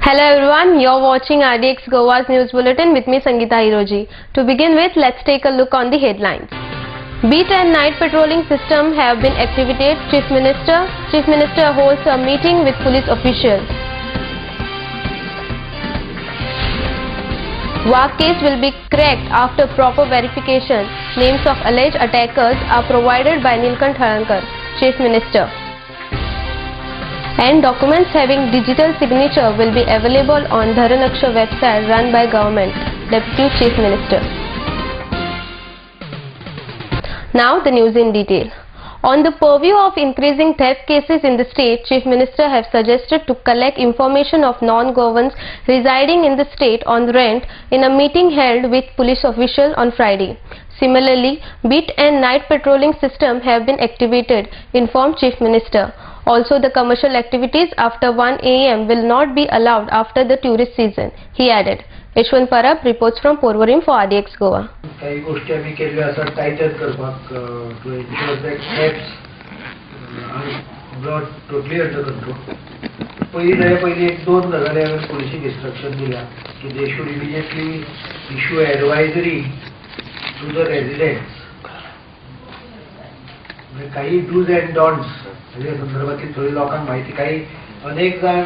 Hello everyone, you're watching RDX Goa's news bulletin with me Sangeeta Hiroji. To begin with, let's take a look on the headlines. Beat and night patrolling system have been activated. Chief Minister holds a meeting with police officials. Wagh case will be cracked after proper verification. Names of alleged attackers are provided by Nilkanth Halankar, Chief Minister. And documents having digital signature will be available on Dharanaksha website run by government, Deputy Chief Minister. Now the news in detail. On the purview of increasing theft cases in the state, Chief Minister have suggested to collect information of non-governments residing in the state on rent in a meeting held with police officials on Friday. Similarly, beat and night patrolling system have been activated, informed Chief Minister. Also, the commercial activities after 1 AM will not be allowed after the tourist season, he added. Yashwant Parab reports from Porvorim for RDX Goa. काही गोष्टी आम्ही केल्यो आसा tighten करपाक to ensure that thefts are brought totally under control. पयली एक दोन गजाली हांवें पुलिसीक इन्स्ट्रक्शन दिल्या की they should immediately issue advisory to the residents. काही डूज अँड डॉन्ट्स ह्या संदर्भातली थोडी लोकांक माहिती. काही अनेक जण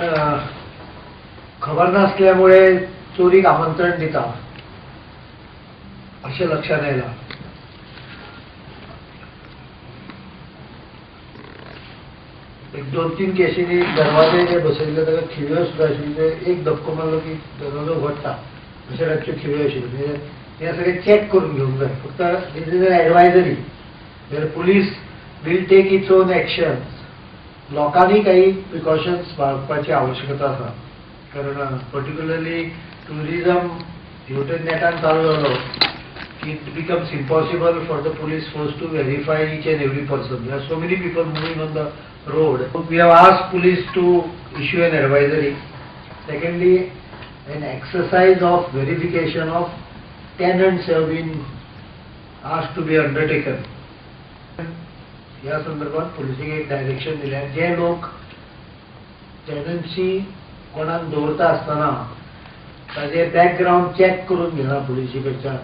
खबर नसल्यामुळे चोरीक आमंत्रण दिता अशें लक्षात आयलां. एक दोन तीन केसींनी दरवाजे जे बसयल्ले ताका खिळ्यो सुद्दां आशिल्ल्यो. एक धक्को मारलो की दरवाजो उगडटा अशे टायपच्यो खिळ्यो आशिल्ल्यो. हे सगळें चॅक करून घेवंक जाय. फक्त this is an advisory where police will take its own action. लोकांनी काही प्रिकॉशन्स बाळगपाची आवश्यकता आसा. कारण पर्टिक्युलरली टुरिजम ह्यो नेटान चालू जालो की it becomes impossible for the police force to verify each and every person. There are so many people moving on the road. We have asked police to issue an advisory. Secondly, an exercise of verification of tenants have been asked to be undertaken. या संदर्भात पोलिसीक एक direction दिल्या. जे लोक tenancy कोणाक दवरता आसतना ताजे बॅकग्राऊंड चॅक करून घेना पुलिसी कडच्यान,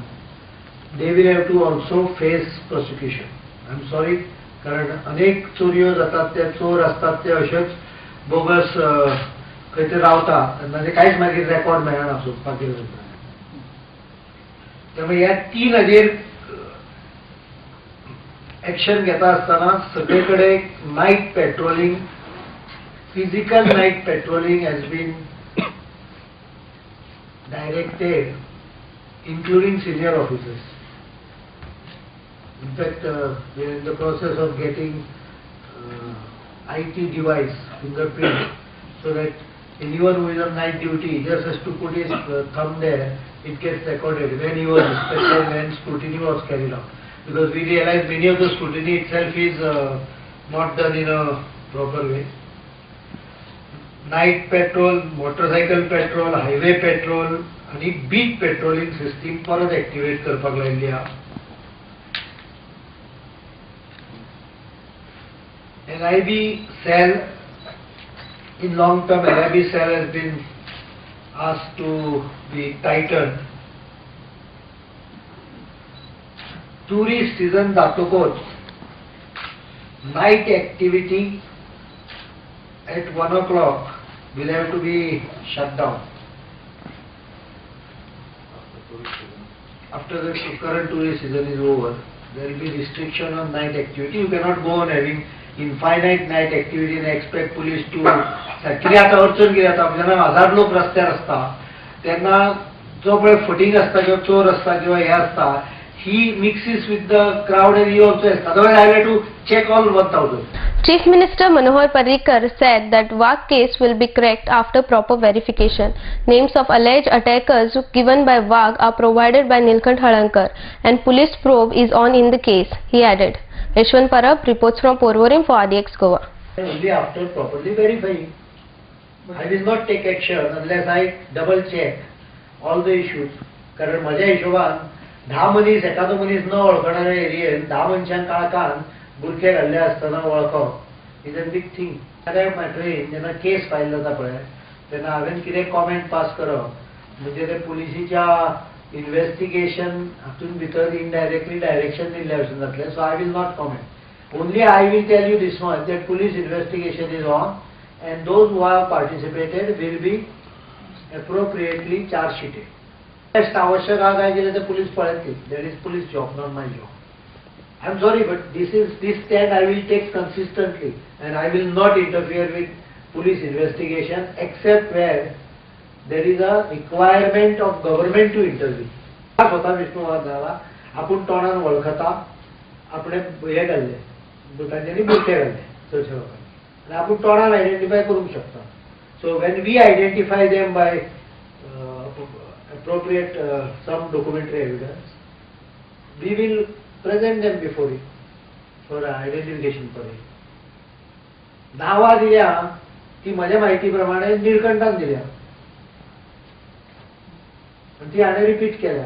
they will have to also face prosecution. I am sorry, कारण अनेक चोरयो जातात. ते चोर असतात ते अशेच बोगस खंय तरी रावतात आनी ताजे कांयच मागीर रेकॉर्ड मेळना सोदपाक गेले. त्यामुळे ह्या तीन हाजेर एक्शन घेता आसतना सगळे कडेन night patrolling, physical night patrolling has been directed, including senior officers. In fact, we are in the process of getting IT device, fingerprint, so that anyone who is on night duty just has to put his thumb there, it gets recorded when he was inspected, when scrutiny was carried out. Because we realize many of the scrutiny itself is not done in a proper way. Night patrol, motorcycle patrol, highway patrol आणि beat patrolling system परत activate करपाक लायिल्ली आहा. NIB cell, in long term NIB cell has been asked to be tightened. Tourist season जातकच night activity at 1 o'clock will have to be shut down. After the current tourist season is over, there will be restriction on night activity. You cannot go on having infinite night activity and expect police to कित्याक आता अडचण कितें जाता जेन्ना 1000 लोक रस्त्यार आसता तेन्ना जो पळय फटींग आसता किंवा चोर आसता किंवा हे आसता, he mixes with the crowd and he also has. Otherwise, I have to check all 1000. Chief Minister Manohar Parrikar said that Wagh case will be cracked after proper verification. Names of alleged attackers given by Wagh are provided by Nilkanth Halankar and police probe is on in the case, he added. Yashwant Parab reports from Porvorim for RDX Goa. Only after properly verifying. I will not take action unless I double check all the issues. कारण माझ्या हिशोबान 10 मनीस एखादो मनीस न वळखणाऱ्या एरियेन 10 मनशांक काळखान बुरखे घाल्ले आसतना वळखप is a big thing. Train जेन्ना केस फायल जाता पळय तेन्ना हांवें कितें कॉमेंट पास करप म्हणजे ते पुलिसीच्या इन्व्हेस्टिगेशन हातून भितर इनडायरेक्टली डायरेक्शन दिल्ले भशेन जातलें. So I will not comment. Only I will tell you this much that police investigation is on and those who have participated will be appropriately charge sheeted. Next आवश्यक आहे काय केलं तर police पळयतली. That is police job, not my job. I am sorry, but this stand I will take consistently, and I will not interfere with police investigation except where there is a requirement of government to intervene. हा स्वतः विष्णुवाद झाला. आपण तोंडान वळखता, आपण हे घालले, बुटांनी बुरटे घालले चडशे लोकांनी. आणि आपण तोंडान आयडेंटिफाय करूंक शकता. So when we identify them by appropriate some documentary evidence, we will present them before it for identification purpose. नावा दिल्या ती माझ्या माहितीप्रमाणे निळकंठान दिल्या आणि ती हांवें रिपीट केल्या.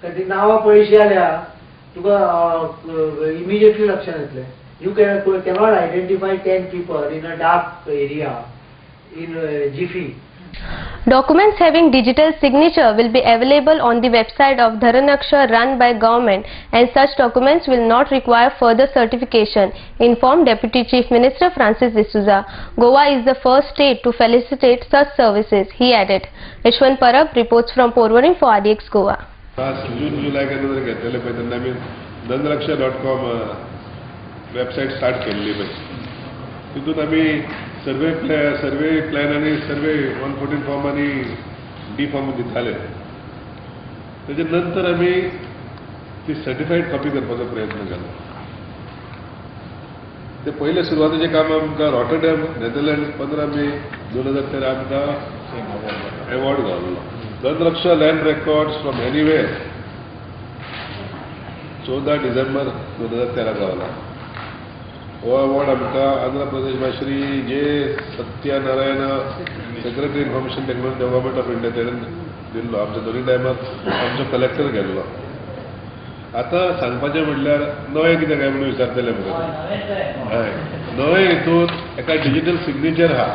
कारण ती नावा पयशी आल्या तुका इमिजिएटली लक्षात येतलें. You cannot identify 10 people in a dark area in Jiffy. Documents having digital signature will be available on the website of Dharanakshar run by government, and such documents will not require further certification, informed Deputy Chief Minister Francis D'Souza. Goa is the first state to felicitate such services, he added. Ishwan Parab reports from Porvorim for RDX Goa. Last June, July घेतलेले पळय तेन्ना आमी dhanraksha.com website start केल्ली पळय. तितून आमी survey plan आनी सर्वे 114 form आनी डी फॉर्म दिताले. तेजे नंतर आमी ती सर्टिफाईड कॉपी करपाचो प्रयत्न केलो. ते पयले सुरवातेचे काम आमकां रॉटरडॅम नेदरलँड 15 मे 2013 आमकां एवॉर्ड गावलो. Dhanraksha land records from anywhere 14 December 2013 गावला. हो अवॉर्ड आमकां Andhra Pradesh Shri J Satyanarayana secretary information technology government of India तेणेन दिल्लो. आमच्या दोन्ही टायमार आमचो कलेक्टर गेल्लो. आतां सांगपाचें म्हणल्यार नवें कितें काय म्हणून विचारतले म्हाका. हय, नवे हितून एका डिजिटल सिग्नेचर आहा.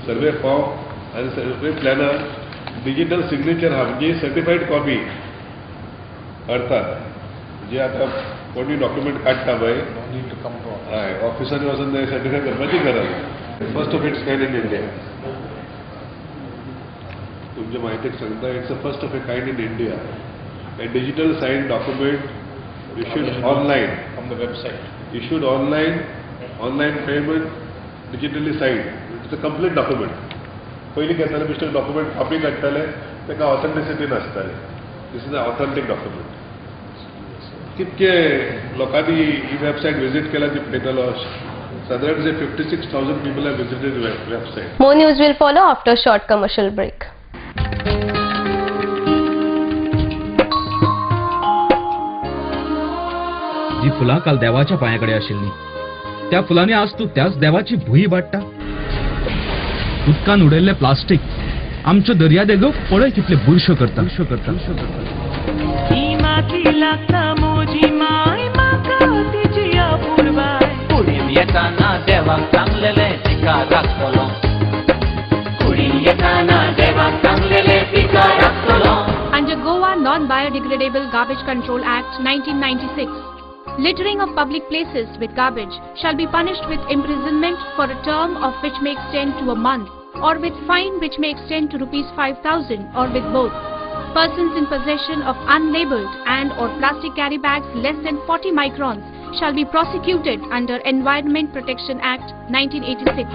सर्वे फॉर्म आनी सर्वे प्लॅनार डिजिटल सिग्नेचर आहा, म्हणजे सर्टिफाईड कॉपी. अर्थात जे आतां कोणी डॉक्युमेंट काडटा पळय हय ऑफिसांनी वचून ते सर्टिफाय करपाची गरज. First of its kind in India. तुमच्या माहितीक सांगता it's a first of a kind in India. A digital sign document issued online from the website. Issued online payment digitally sign. It's a complete document. पयलीं घेताले बेश्टे document copy काडटाले ताका authenticity नासताली. This is a authentic document. कितके लोकांनी ही website visit केला ती पळयतलो. साधारण 56,000 people have visited the website. More news will follow after a short commercial break. जी फुलां काल देवाच्या पांयाकडे आशिल्ली त्या फुलांनी आज तू त्याच देवाची भुई वाडटा. उदकान उडयल्ले प्लास्टीक आमच्यो दर्या देगो पळय कितले बुरश्यो करता. येताना देवाक चांगलेले पिका राखतलो. कुडीन येताना देवाक चांगलेले पिका राखतलो. Under Goa Non-Biodegradable Garbage Control Act 1996, littering of public places with garbage shall be punished with imprisonment for a term of which may extend to a month, or with fine which may extend to ₹5,000, or with both. Persons in possession of unlabeled and or plastic carry bags less than 40 microns shall be prosecuted under Environment Protection Act 1986.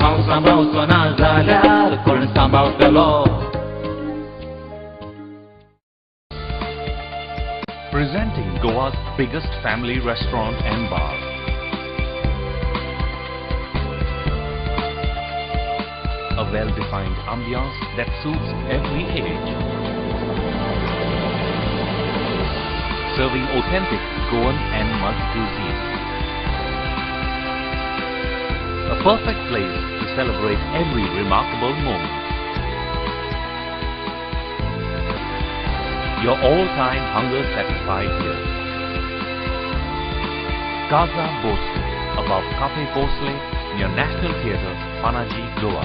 Presenting Goa's biggest family restaurant and bar. A well-defined ambiance that suits every age. Serving authentic Goan and mud cuisine. A perfect place to celebrate every remarkable moment. Your all-time hunger satisfied here. Casa Bosle, above Cafe Bosle, near National Theatre, Panaji, Goa.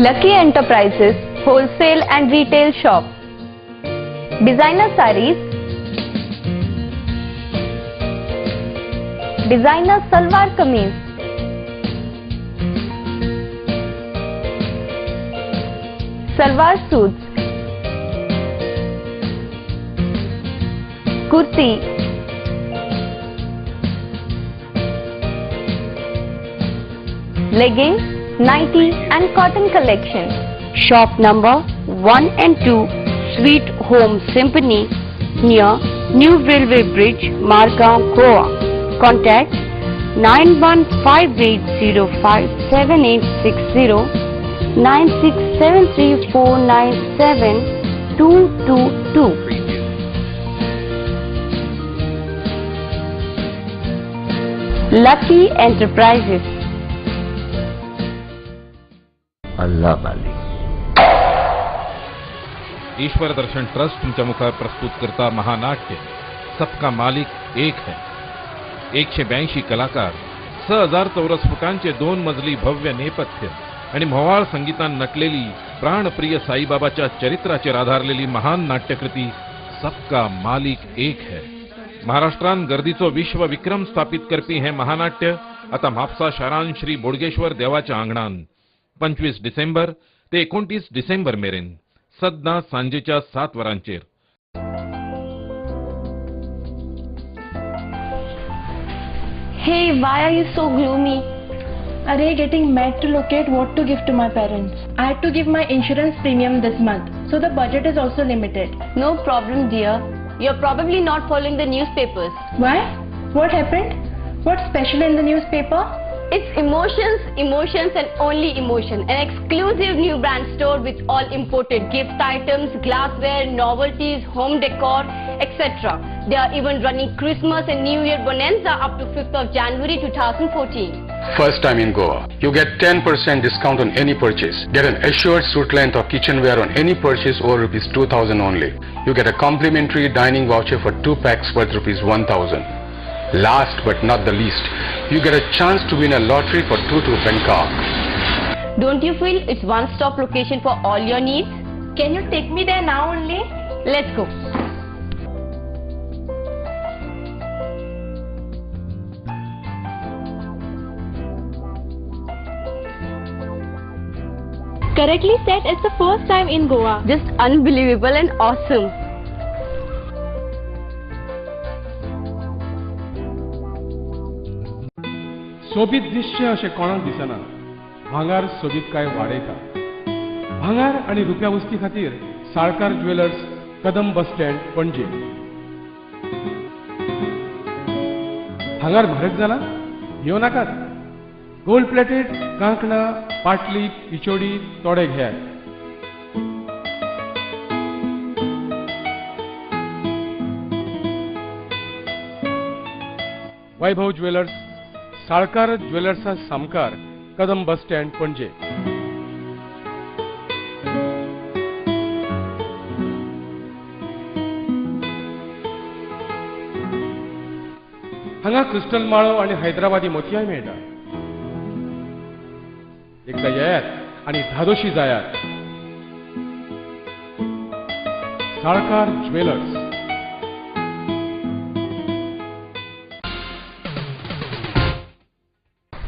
Lucky Enterprises Wholesale and Retail Shop. Designer sarees, designer salwar kameez, salwar suits, kurti, leggings, nighty and cotton collection. Shop number 1 and 2, Sweet Home Symphony, near New Railway Bridge, Margam, Goa. Contact 9158057860, 9673497222. Lucky Enterprises. Allah मालिक. ईश्वर दर्शन trust तुमच्या मुखार प्रस्तुत करता महानाट्य सबका मालिक एक है. 182 कलाकार, 6000 चौरस फुटांचे 2 मजली भव्य नेपथ्य आणि म्होवाळ संगीतान नटलेली प्राणप्रिय साईबाबाच्या चरित्राचेर आधारलेली महान नाट्यकृती सबका मालिक एक है. महाराष्ट्रान गर्दीचो विश्व विक्रम स्थापित करपी हे महानाट्य आता म्हापसा शारान श्री बोडगेश्वर देवाच्या आंगणान 25 डिसेंबर ते 29 डिसेंबर मेरेन सद्दां सांजेच्या 7 वरांचेर. Hey, why are you so gloomy? Array, getting mad to locate what to give to my parents. I had to give my insurance premium this month, so the budget is also limited. No problem, dear. You're probably not following the newspapers. Why? What happened? What's special in the newspaper? It's emotions, emotions and only emotion. An exclusive new brand store with all imported gift items, glassware, novelties, home decor, etc. They are even running Christmas and New Year bonanza up to 5th of January 2014. First time in Goa. You get 10% discount on any purchase. Get an assured suit length of kitchenware on any purchase over ₹2,000 only. You get a complimentary dining voucher for 2 packs worth ₹1,000. Last but not the least, you get a chance to win a lottery for 2 to Bangkok. Don't you feel it's one-stop location for all your needs? Can you take me there now only? Let's go. Correctly said, it's the first time in Goa. Just unbelievable and awesome. सोबीत दिसचें अशें कोणाक दिसना. भांगार सोबीत काय वाडयता. भांगार आनी रुप्या वस्ती खातीर Salkar jewellers, Kadam bus stand, पणजे. भांगार म्हारग जाला? घेव नाकात. गोल्ड प्लेटेड कांकणां, पाटली, पिचोडी तोडे घेयात. वैभव ज्वेलर्स, साळकार ज्वेलर्सा सामकार, कदम बस स्टँड, पणजे. हांगा क्रिस्टल माळो आणि हैदराबादी मोतयाय मेळटा. एकदा येयात आणि धादोशी जायात. Salkar jewellers.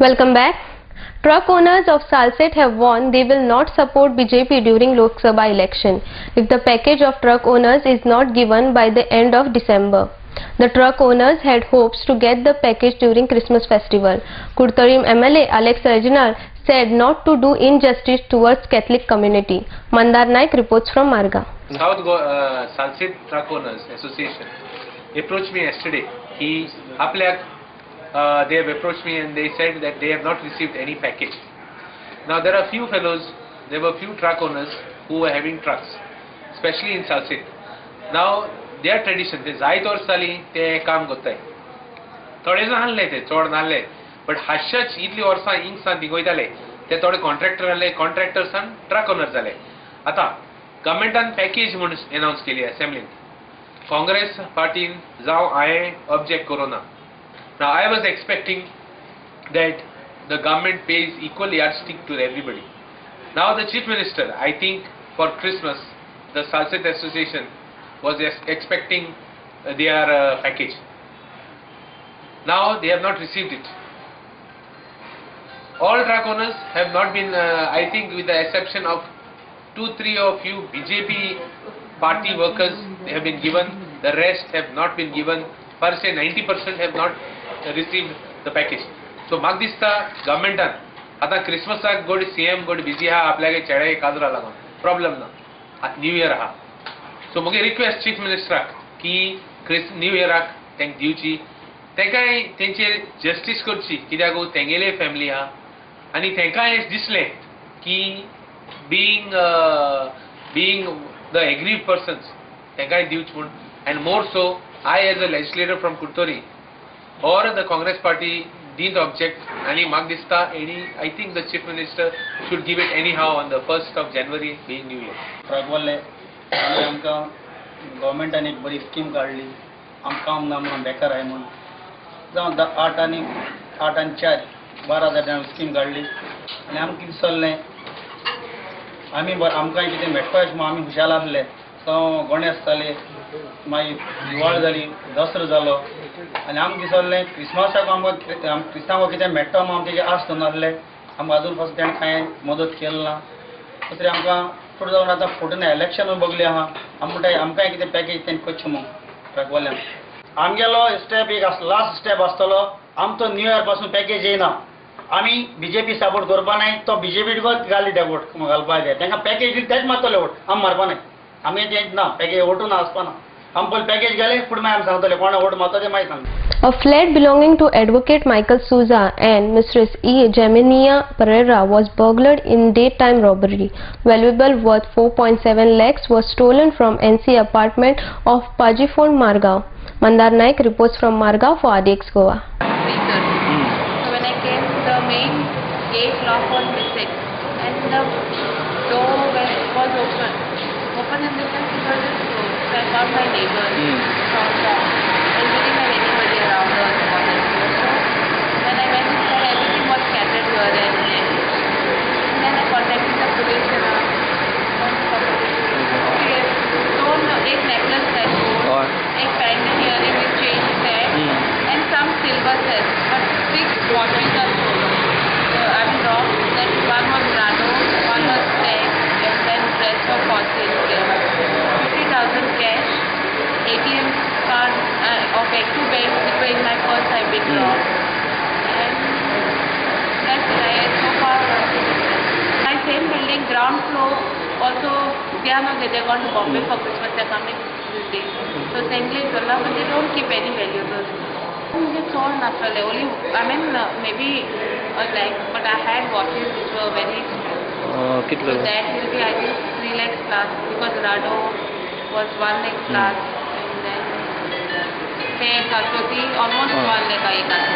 Welcome back. Truck owners of Salset have warned they will not support BJP during Lok Sabha election if the package of truck owners is not given by the end of December. The truck owners had hopes to get the package during Christmas festival. Kurtarim MLA Alex Reginald said not to do injustice towards Catholic community. Mandar Naik reports from Marga. Salset Truck Owners Association approached me yesterday. They have approached me and they said that they have not received any package. Now there are few fellows, there were few truck owners who were having trucks, especially in Salset. Now their tradition, they जायत वर्सांनी ते काम करताय. थोडे जाण नाहले ते, चोड नाहले, but हाश्याच इतली वर्सां इंगसान तिगोयताले, ते थोडे कॉन्ट्रॅक्टर जाले, कॉन्ट्रॅक्टर्सान ट्रक ओनर जाले. आता गव्हर्नमेंटान पॅकेज म्हणून अनाउन्स केली असेंब्लीन. काँग्रेस पार्टीन जावं हांवें object करूना. Now I was expecting that the government pays equal yardstick to everybody. Now the Chief Minister, I think for Christmas, the Salsit Association was expecting their package. Now they have not received it. All truck owners have not been, I think with the exception of 2-3 or few BJP party workers, they have been given. The rest have not been given. Per se 90% have not received the package. So म्हाका दिसता गव्हर्मेंटान आता क्रिसमसाक गोड CM गोड busy आहा, आपल्यागे चेडे काजरा लागून problem ना, आता न्यू इयर आहा. सो मुगे रिक्वेस्ट चीफ मिनिस्टराक की न्यू इयराक तेंक दिवची, तेंकाय तेंचेर जस्टिस करची, कित्याक तेंगेले फॅमिली आहा आनी तेंकाय दिसलें की being the aggrieved persons, तेंकाय दिवच म्हूण. And more so, I as a legislator from Kurtori or the Congress party didn't object, and I think the chief minister should give it anyhow on the 1st of January being New Year. गव्हर्मेंटान एक बरी scheme काढली, काम ना म्हणून बेकार आहे म्हणून जावन 8 आणि 4 12,000 स्कीम काढली आणि आमकां कितें चल्लें, आमी आमकां कितें मेळपाक म्हणून आमी हुशाल आसले. गणेश जाले, मागीर दिवाळी जाली, दसरो जालो आनी आमकां दिसलें क्रिसमसाक आमकां क्रिस्तांवाक कितें मेळटा म्हणून आमचे आस नासले. आमकां अजून पासून तेणें कांय मदत केली ना. तरी आमकां फुडें जावन आतां फुडें इलेक्शन बगली आहा, आमकांय कितें पॅकेज तें करचें म्हणून ट्रकवाल्यांक. आमगेलो स्टेप एक लास्ट स्टेप आसतलो, आमचो न्यू इयर पासून पॅकेज येयना. आमी BJP सपोर्ट करपा नाय, तो BJP घाली ते वोट घालपाक जाय. तांकां पॅकेज दिली तेच मारतले वोट, आमी मारपा नाय. आमी तें ना पॅकेज वोटून आसपा ना. आमी पयलीं पॅकेज घाले, फुडें मागीर आमी सांगतले कोणा वोट मारता तें मागीर सांगतले. A flat belonging to Advocate Michael Souza and Mrs. E. Gemenia Pereira was burglared in daytime robbery. Valuable worth 4.7 lakhs was stolen from NC apartment of Pajifon, Margao. Mandar Naik reports from Margao for ADX Goa. So when I came, the main gate lock was missing and the door was open. Open in the sense it was just closed. So I called my neighbor from home. I didn't have anybody around or morning. So when I went inside, everything was scattered here and there. And then I contacted the police and stole एक necklace है, एक diamond earring with chain set and some silver sets, but 6 watches are stolen. So I was wrong that one was Rado, one was Tech, and then rest was Fossil. 50,000 cash, ATM card of X2 bank which were in my purse I withdraw. And that's it. I so far my same building, ground floor, also they are not they're going to Bombay for Christmas, they're coming this day. So Sengley Zolla, but they don't keep any valuables. It's all natural. Only, I mean, maybe like, but I had watches which were very expensive. So that will be, I think, 3 lakhs plus because Rado was 1 lakh plus, and then Tech, Ashoti, almost 1 lakh I got.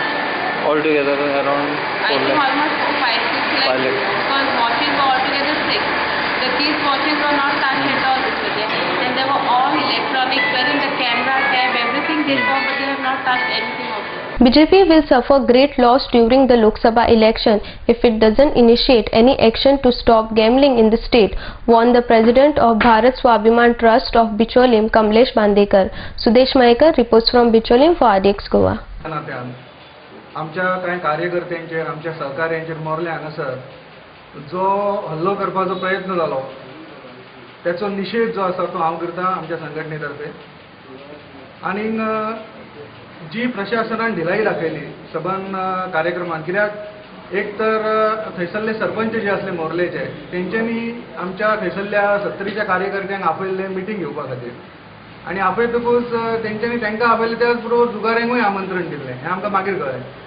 Altogether around 4 I think lakhs. almost 5-6 lakhs because watches were altogether 6. These watches were not touched at all this way. And they were all electronic, wherein the camera, tab, everything they saw, but they have not touched anything of it. BJP will suffer great loss during the Lok Sabha election if it doesn't initiate any action to stop gambling in the state, warned the president of Bharat Swabhiman Trust of Bicholim, Kamlesh Bandekar. Sudesh Maikar reports from Bicholim for ADX Goa. आमच्या काही कार्यकर्त्यांचेर, आमच्या सहकार्यांचेर Morley हांगासर जो हल्लो करपाचो प्रयत्न जालो त्याचो निषेध जो आसा तो हांव करता आमच्या संघटनेतर्फे. आनीक जी प्रशासनान ढिलाई दाखयली सबन कार्यक्रमान, कित्याक एक तर थंयसरले सरपंच जे आसले मोरलेचे तेंच्यांनी आमच्या थंयसरल्या 70च्या कार्यकर्त्यांक आपयल्ले मिटींग घेवपा खातीर, आनी आपयतकूच तेंच्यांनी तांकां आपयले त्याच बरोबर जुगाऱ्यांकूय आमंत्रण दिल्लें. हें आमकां मागीर कळ्ळें.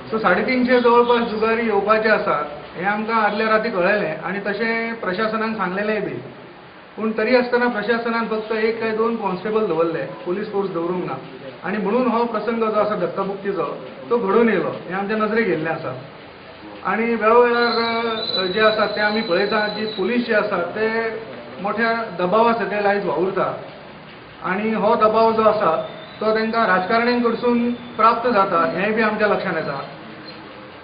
सो 350 जवळपास जुगारी येवपाचे आसात हें आमकां आदल्या राती कळयलें आनी तशें प्रशासनान सांगलेलेंय बी. पूण तरी आसतना प्रशासनान फक्त 1 काय 2 कॉन्स्टेबल दवरले, पुलीस फोर्स दवरूंक ना. आनी म्हणून हो प्रसंग जो आसा धक्काबुक्कीचो तो घडून येयलो, हें आमच्या नजरेक येयल्लें आसा. आनी वेळोवेळार जे आसा ते आमी पळयता की पुलीस जे आसा ते मोठ्या दबावा सकयल आयज वावुरता. आनी हो दबाव जो आसा तो तांकां राजकारण्यांक कडसून प्राप्त जाता हेंय बी आमच्या लक्षांत येता.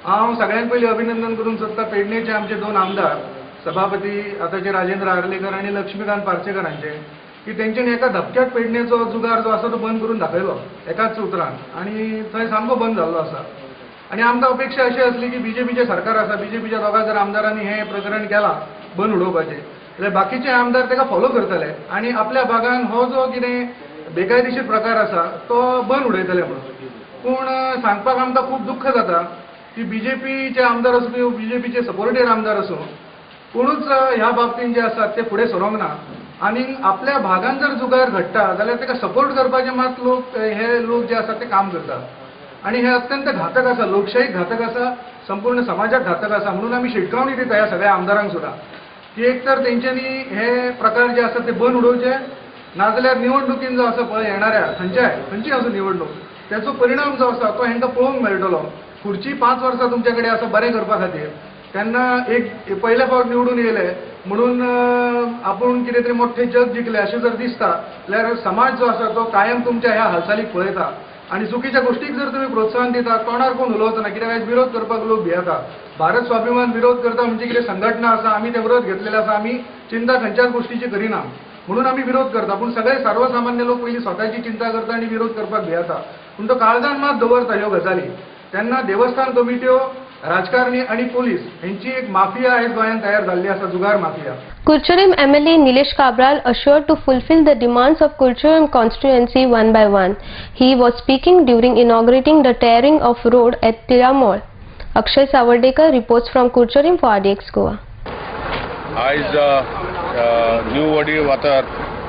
हांव सगळ्यांत पयलीं अभिनंदन करूंक सोदता पेडणेचे आमचे 2 आमदार सभापती आताचे राजेंद्र आर्लेकर आणि लक्ष्मीकांत पार्सेकरांचे की तेंच्यांनी एका धपक्यात पेडण्याचो जुगार जो आसा तो बंद करून दाखयलो एकाच सुत्रान आणि थंय सामको बंद जाल्लो आसा. आणि आमकां अपेक्षा अशी असली की बीजेपीचे सरकार आसा, बीजेपीच्या दोगा जर आमदारांनी हे प्रकरण केला बंद उडोवपाचें जाल्यार बाकीचे आमदार ताका फॉलो करतले आणि आपल्या भागान हो जो कितें बेकायदेशीर प्रकार आसा तो बंद उडयतले म्हणून. पूण सांगपाक आमकां खूब दुख्ख जाता की बीजेपीचे आमदार असो किंवा बीजेपीचे सपोर्टेड आमदार असो कोणूच ह्या बाबतीन जे आसात ते फुडें सरोंक ना. आणि आपल्या भागान जर जुगार घडटा जाल्यार ताका सपोर्ट करपाचे मात हे लोक जे आसात ते काम करतात. आणि हे अत्यंत घातक आसा, लोकशाहीक घातक आसा, संपूर्ण समाजाक घातक आसा. म्हणून आमी शिटकावणी दिता ह्या सगळ्या आमदारांक सुद्धा की एक तर तेंच्यांनी हे प्रकार जे आसात ते बंद उडोवचे, नाजाल्यार निवडणुकीन जो आसा पळय येणाऱ्या खंयची आसूं निवडणूक त्याचो परिणाम जो आसा तो हांकां पळोवंक मेळटलो. फुडची 5 वर्सां तुमचे कडेन आसा बरें करपा खातीर. तेन्ना एक पयले फावट निवडून येयले म्हणून आपूण कितें तरी मोठे जग जिखले अशें जर दिसता जाल्यार समाज जो आसा तो कायम तुमच्या ह्या हालचालीक पळयता. आणि चुकीच्या गोष्टीक जर तुम्ही प्रोत्साहन दिता तोंडार कोण उलोवचो ना, कित्याक विरोध करपाक लोक भियेता. भारत स्वाभिमान विरोध करता म्हणजे कितें संघटना आसा, आमी ते विरोध घेतलेले आसा, आमी चिंता खंयच्याच गोष्टीची करिना म्हणून आमी विरोध करता. पूण सगळे सर्वसामान्य लोक पयलीं स्वताची चिंता करता आणि विरोध करपाक भियेता. पूण तो काळजान मात दवरता ह्यो गजाली. तेन्ना देवस्थान कमिट्यो, राजकारणी आणि पोलीस यांची एक माफिया आयज गोंयांत तयार जाल्ली आसा, जुगार mafia. Kurcharam MLA Nilesh Kabral assured to fulfill the demands of Kurcharam constituency one by one. He was speaking during inaugurating the tearing of road at Tiramol. Akshay Savardekar reports from Kurcharam for RDX Goa. आयज new वडी वाठार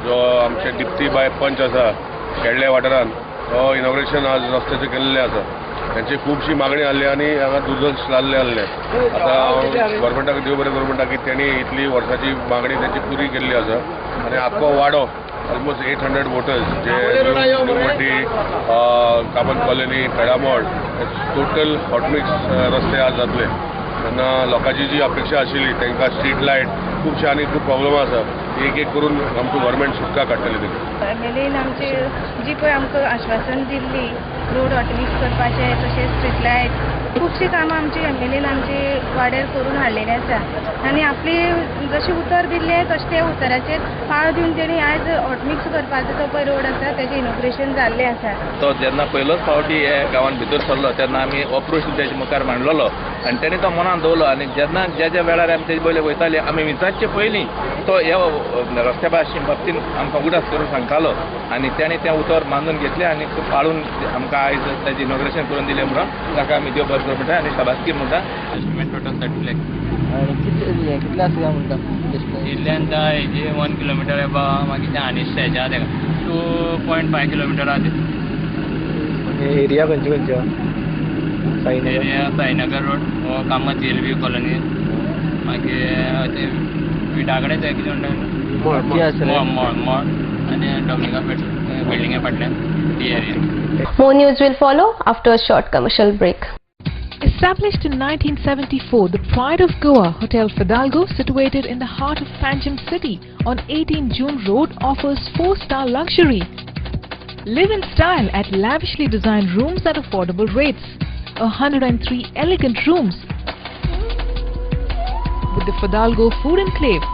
जो आमचे दिप्तीबाई पंच आसा केडल्या वाठारान तो inauguration आज रस्त्याचे केल्ले आसा. त्यांची खूबशी मागणी आसली आणि हांगा दुर्दर्श लाल्ले आसले. आता हांव गव्हर्मेंटाक देव बरें करूं म्हणटा की त्यांनी इतली वर्साची मागणी त्यांची पुरी केल्ली आसा. आणि आख्खो वाडो ऑलमोस्ट 800 वोटर्स जे न्यूवटी, कामत कॉलनी, पेडामोड टोटल हॉटमिक्स रस्ते आज जातले. तेन्ना लोकांची जी अपेक्षा आशिल्ली तांकां स्ट्रीट लायट खूबशे आनी खूब प्रॉब्लम आसा एक एक करून आमकां गव्हर्मेंट सुटका काडटली. एमएलएन आमचे जी पळय आमकां आश्वासन दिल्ली रोड हॉटमिक्स करपाचे तशेंच स्ट्रीट लायट खुबशीं कामां आमचे एमएलएन आमचे वाड्यार करून हाडलेली आसा. आनी आपली जशें उतर दिल्लें तशें ते उतराचेर पाळ दिवन तेणी आयज हॉटमिक्स करपाचो जो पळय रोड आसा तेजें इनॉग्रेशन जाल्लें आसा. तो जेन्ना पयलोच फावटी हे गांवांत भितर सरलो तेन्ना आमी अप्रोच तेजे मुखार मांडलेलो आनी तेणी तो मनान दवरलो. आनी जेन्ना ज्या वेळार आमी तेजे पयलीं वयताले आमी विचारचे पयलीं तो ह्या रस्त्या बाबतीन आमकां उगडास करून सांगतालो आनी तेणी तें उतर बांदून घेतलें आनी पाळून आमकां आयज तेजें इनॉग्रेशन करून दिलें म्हणून ताका आमी देव बरें करूं म्हणटा आनी शाबासकी म्हणटा. टोटल 30 लाख. कितले आसा म्हणटा इतल्यान हेजी 1 किलोमिटर येबा मागीर तें आनी स्टेजा तेका 2.5 किलोमिटर आहा ते. एरिया खंयचे एरिया साईनगर रोड हो कामत एलवी कॉलनी मागीर ते विटाकडेच आहे कितें म्हणटा मोळ आनी डॉमिनिका बिल्डिंगे फाटल्यान ती area. More news will follow after a short commercial break. Established in 1974, the Pride of Goa, Hotel Fidalgo, situated in the heart of Panjim city on 18 June Road, offers 4-star luxury. Live in style at lavishly designed rooms at affordable rates. 103 elegant rooms with the Fidalgo Food Enclave.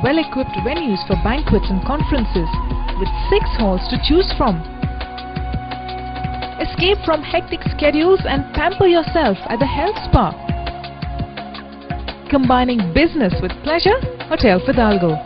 Well-equipped venues for banquets and conferences with 6 halls to choose from. Escape from hectic schedules and pamper yourself at the health spa. Combining business with pleasure, Hotel Fidalgo.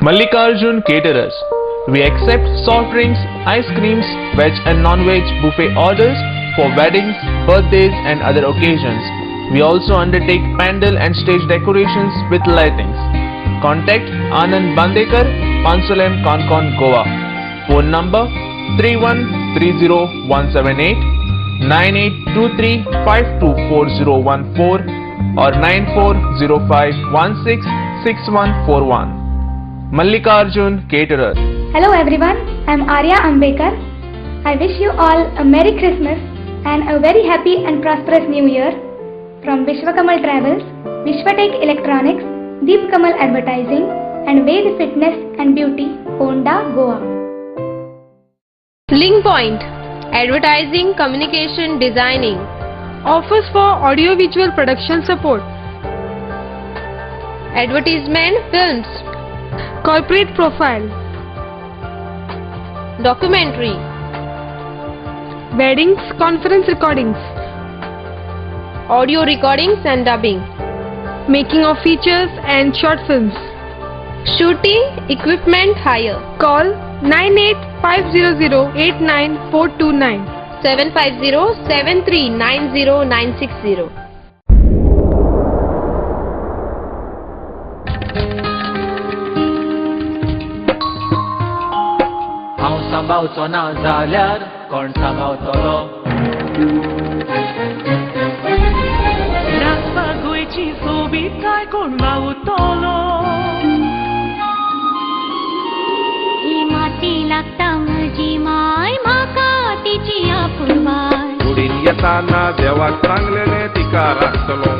Mallikarjun Caterers. We accept soft drinks, ice creams, veg and non-veg buffet orders for weddings, birthdays and other occasions. We also undertake pandal and stage decorations with lightings. Contact Anand Bandekar, Pansalem, Concon, Goa. Phone number 31 9830178, 9823524014 or 9405166141. Mallikarjun Caterer. Hello everyone, I am Arya Ambekar. I wish you all a Merry Christmas and a very happy and prosperous New Year from Vishwakamal Travels, Vishwatech Electronics, Deep Kamal Advertising and Ved Fitness and Beauty, Honda, Goa. Link Point, Advertising, Communication, Designing. Offers for audiovisual production support. Advertisement, Films. Corporate profile. Documentary. Weddings, conference recordings. Audio recordings and dubbing. Making of features and short films. Shooting, equipment hire. Call 9850089429. 750-7390960. हांव सांबाळचो ना जाल्यार कोण सांबाळतलो नाचपा गोंयची सोबीत काय कोण वावुरतलो ही माती लागता म्हजी माय म्हाका तिची आपुरबाय कुडीन येताना देवाक सांगलेले तिका राखतलो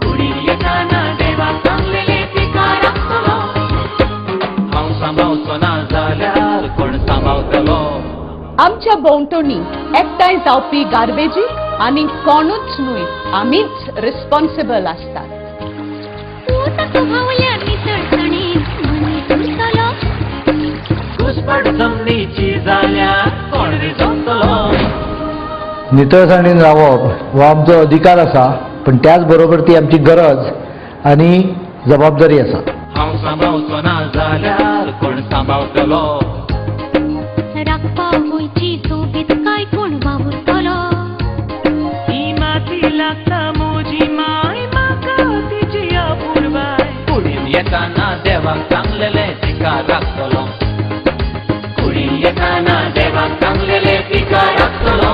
कुडीन येताना देवाक सांगलेले तिका राखतलो हांव सांबाळचो ना जाल्यार कोण सांबाळतलो आमच्या भोंवतणी एकठांय जावपी गार्बेजीक आनी कोणूच न्हय आमीच रिस्पॉन्सिबल आसतात घुसपट जमनीची जाल्यार कोण रिजवतलो नितळसाणीन रावप हो आमचो अधिकार आसा पण त्याच बरोबर ती आमची गरज आनी जबाबदारी आसा हांव सांबाळचो ना जाल्यार कोण सांबाळतलो राखपा गोंयची सोबीत काय कोण वावुरतलो ही माती लागता म्हजी माय म्हाका तिची आपुरबाय कुडीन येताना देवाक सांगलेले तिका राखतलो कुडीन येताना देवाक सांगलेले तिका राखतलो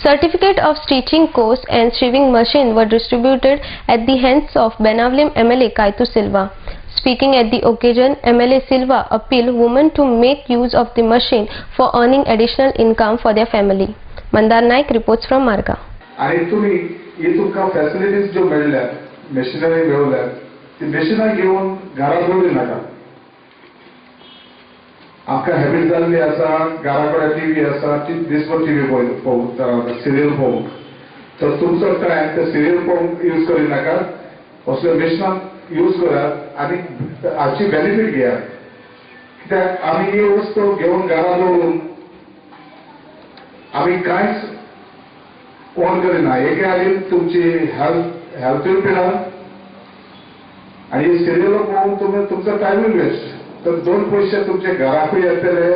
Certificate of Stitching course and sewing machine were distributed at the hands of Benavlim MLA Kaitu Silva. Speaking at the occasion, MLA Silva appealed women to make use of the machine for earning additional income for their family. Mandar Naik reports from Marga. आणि तुम्ही ही तुमकां facilities ज्यो मेळ्ळ्यात machinery मेळ्ळ्यात ती मशिनां घेवन घरा दवरूं नाका आमकां हॅबीट जाल्ली आसा घरा कडेन टीव्ही आसा ती दिसभर टीव्ही पळोवंक सिरियल पळोवंक तर तुमचो टायम ते सिरियल पळोवंक यूज करिनाका असले मशिनां यूज करात आनी हाची बेनिफीट घेयात कित्याक आमी ही वस्तू घेवन घरा दवरून आमी कांयच कोण करिना एके हालीन तुमची हेल्थूय पिडार आनी सिरियलो पळोवन तुमी तुमचो टायमूय वेस्ट तर दोन पैसे तुमचे घराकूय येतले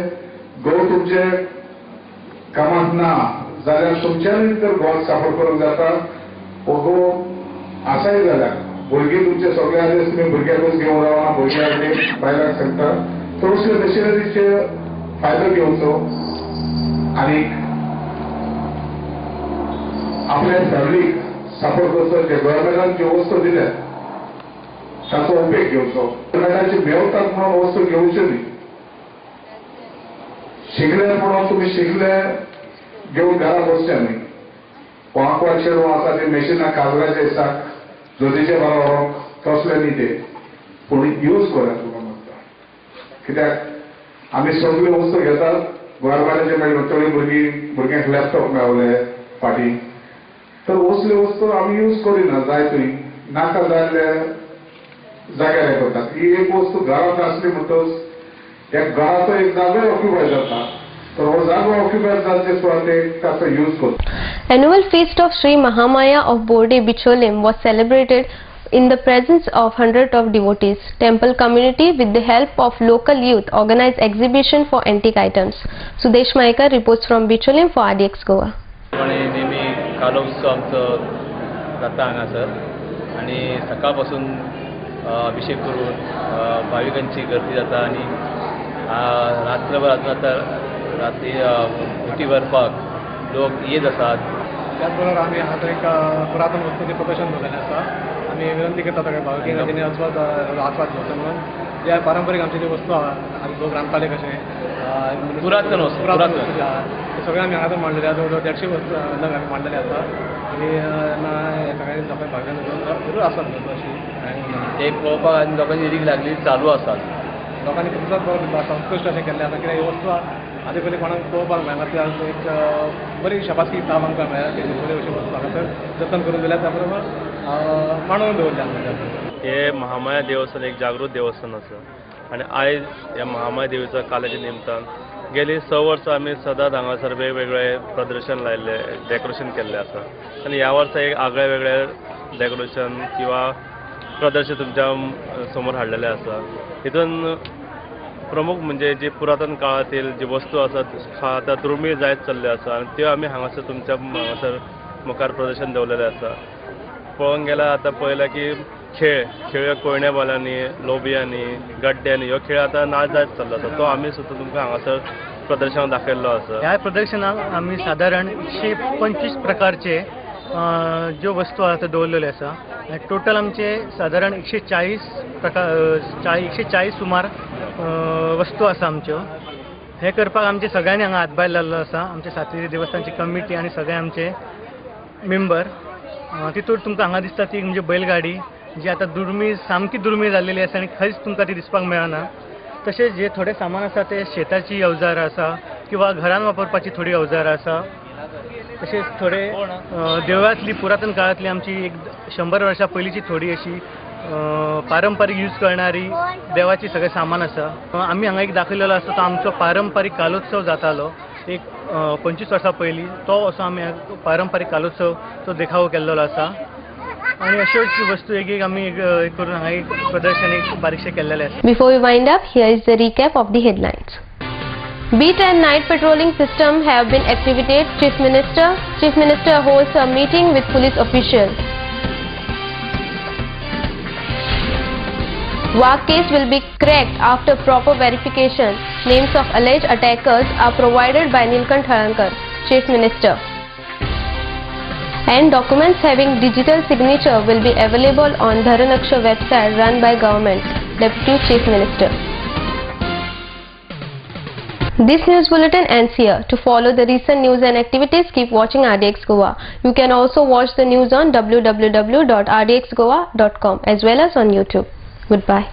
घोव तुमचे कामाक ना जाल्यार तुमच्यानूय तर घोव साफर करूंक जाता हो घोव आसाय जाल्यार भुरगीं तुमचे सगळे आदेश तुमी भुरग्याकूच घेवन रावना भुरग्याक बायलांक सांगता तर असले मशिनरीचे फायदो घेवचो आनी आपल्या फॅमिलीक साफर करचो जे गव्हर्मेंटान ज्यो वस्तू दिल्यात ताचो उपेग घेवचो गव्हर्मेंटाची मेवतात म्हणून वस्तू घेवच्यो न्ही शिकले म्हणून तुमी शिकले घेवन घरा बसचे न्ही कोणाक चेडूं आसा ते मशिनां काजराचे आसा जोतीचे बरोबर तसले न्ही ते पूण यूज करात तुका म्हणटा कित्याक आमी सगल्यो वस्तू घेतात गव्हर्मेंटाचे मेळ्ळे थोडी भुरग्यांक लॅपटॉप मेळवले फाटीं तर असल्यो वस्तू आमी यूज करिना जाय थंय नाका जाल्ले जाग्यार हे करतात ही एक वस्तू घरांत आसली म्हणटच ह्या घराचो एक जागोय ऑक्युपाय जाता तर हो जागो ऑक्युपाय जाल्ले सुवातेक ताचो यूज करता. Annual feast of Sri Mahamaya of Borde Bicholim was celebrated in the presence of hundreds of devotees. Temple community with the help of local youth organized exhibition for antique items. Sudesh Maikar reports from Bicholim for RDX Goa. नेहमी कालो उत्सव आमचो जाता हांगासर आनी सकाळ पासून अभिषेक करून भाविकांची गर्दी जाता आणि रात्रभर आता रात्री उटी भरपाक लोक येत असतात. त्याचबरोबर आम्ही आता एक पुरातन वस्तूंचे प्रदर्शन दवरलेलें आसा. आमी विनंती करता सगळ्या भाविकांक तेणी आस्वाद घेवचो म्हणून जे पारंपारीक आमचे जे वस्तू आहा आमी लोक रांदताले कशे पुरातन वस्तू जे आहा ते सगळे आमी हांगासर मांडलेले आसा. जवळ 150 वस्तू नग आमी मांडलेले आसा आनी सगळ्यांनी सगळ्या भाविकांक जरूर आस्वाद घेवचो अशी ते पळोवपाक आनी लोकांची रीग लागली चालू आसात. लोकांनी खुबच बरो संतुश्ट अशें केल्लें आसा कित्याक ही वस्तू आदी पयलीं कोणाक पळोवपाक मेळना ती एक बरी शाबासकी काम आमकां मेळ्ळा की बऱ्यो अश्यो वस्तू हांगासर जतन करून दिल्या त्या बरोबर मांडून दवरल्या आमच्या. हे महामाया देवस्थान एक जागृत देवस्थान आसा आनी आयज ह्या महामाया देवीच्या काल्याच्या निमतान गेली 6 वर्सां आमी सदांच हांगासर वेगवेगळे प्रदर्शन लायिल्ले डेकोरेशन केल्लें आसा आनी ह्या वर्सा एक आगळे वेगळे डेकोरेशन किंवा प्रदर्शन तुमच्या समोर हाडलेलें आसा. हितून प्रमुख म्हणजे जी पुरातन काळातील जी वस्तू आसात आतां दुर्मीळ जायत चल्ले आसा आनी त्यो आमी हांगासर तुमच्या हांगासर मुखार प्रदर्शन दवरलेलें आसा. पळोवंक गेल्यार आतां पळयलां की खेळ कोयण्या बॉलांनी लोबयांनी गड्ड्यांनी ह्यो खेळ आतां ना जायत चल्लो आसा. तो आमी सुद्दां तुमकां हांगासर प्रदर्शनाक दाखयल्लो आसा. ह्या प्रदर्शनाक आमी सादारण 125 प्रकारचे ज्यो वस्तू आसा दवरलेल्यो आसा. टोटल आमचे सादारण 140 सुमार वस्तू आसा आमच्यो. हे करपाक आमचे सगळ्यांनी हांगा हातभार लायल्लो आसा. आमचे सातेरी देवस्थानची कमिटी आनी सगळे आमचे मेंबर. तितूर तुमकां हांगा दिसता ती म्हणजे बैलगाडी जी आतां दुर्मीळ सामकी दुर्मीळ जाल्लेली आसा आनी खंयच तुमकां ती दिसपाक मेळना. तशेंच जे थोडे सामान आसा ते शेताची अवजारां आसा किंवा घरान वापरपाची थोडी अवजारां आसा. तशेंच थोडे देवळांतली पुरातन काळांतली आमची एक 100 वर्सां पयलींची थोडी अशी पारंपारीक यूज करणारी देवाची सगळे सामान आसा. आमी हांगा एक दाखयलेलो आसा तो आमचो पारंपारीक कालोत्सव जातालो एक 25 वर्सां पयलीं. तो असो आमी पारंपारीक कालोत्सव तो देखावो केल्लो आसा आनी अश्योच वस्तू एक आमी करून हांगा एक प्रदर्शन एक बारीकशें केल्लेलें आसा. Before we wind up, here is the recap of the headlines. Beat and night patrolling system have been activated. Chief Minister holds a meeting with police officials. Wag case will be cracked after proper verification. Names of alleged attackers are provided by Nilkanth Halankar, Chief Minister. And documents having digital signature will be available on Dharanaksha website run by government, Deputy Chief Minister. This news bulletin ends here. To follow the recent news and activities, keep watching RDX Goa. You can also watch the news on www.rdxgoa.com as well as on YouTube. Goodbye.